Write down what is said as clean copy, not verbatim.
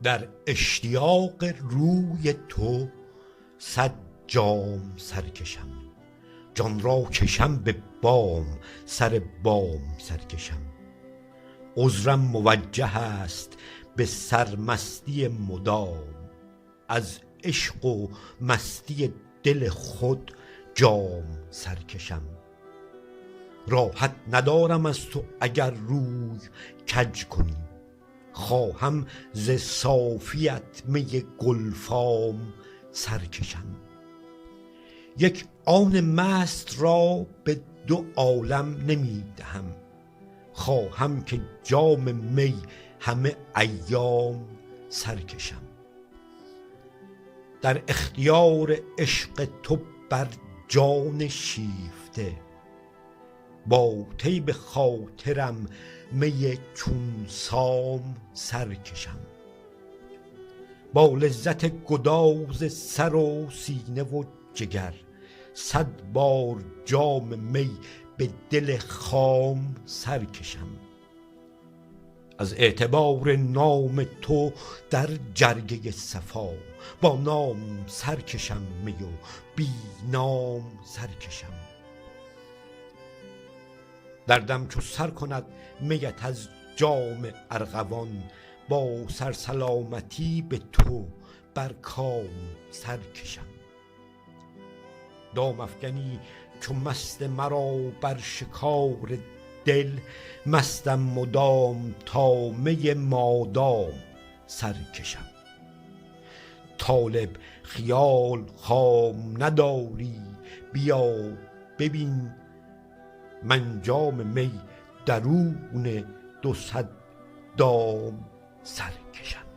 در اشتیاق روی تو 100 جام سرکشم، جان را کشم به بام، سر بام سرکشم. عذرم موجه است به سرمستی مدام، از عشق و مستی دل خود جام سرکشم. راحت ندارم از تو اگر روی کج کنی، خواهم ز صافیت می گلفام سرکشم. یک آن مست را به 2 عالم نمی دهم، خواهم که جام می همه ایام سرکشم. در اختیار عشق تو بر جان شیفته، با طیب خاطرم می چون سام سرکشم. با لذت گداز سر و سینه و جگر، 100 بار جام می به دل خام سرکشم. از اعتبار نام تو در جرگه صفا، با نام سرکشم می و بی نام سرکشم. دردم چو سر کند میت از جام ارغوان، با سرسلامتی به تو بر کام سرکشم. دام افکنی چو مست مرا بر شکار دل، مستم مدام تا می مادام سرکشم. طالب خیال خام نداری، بیا ببین من جام می درون 200 دام سرکشم.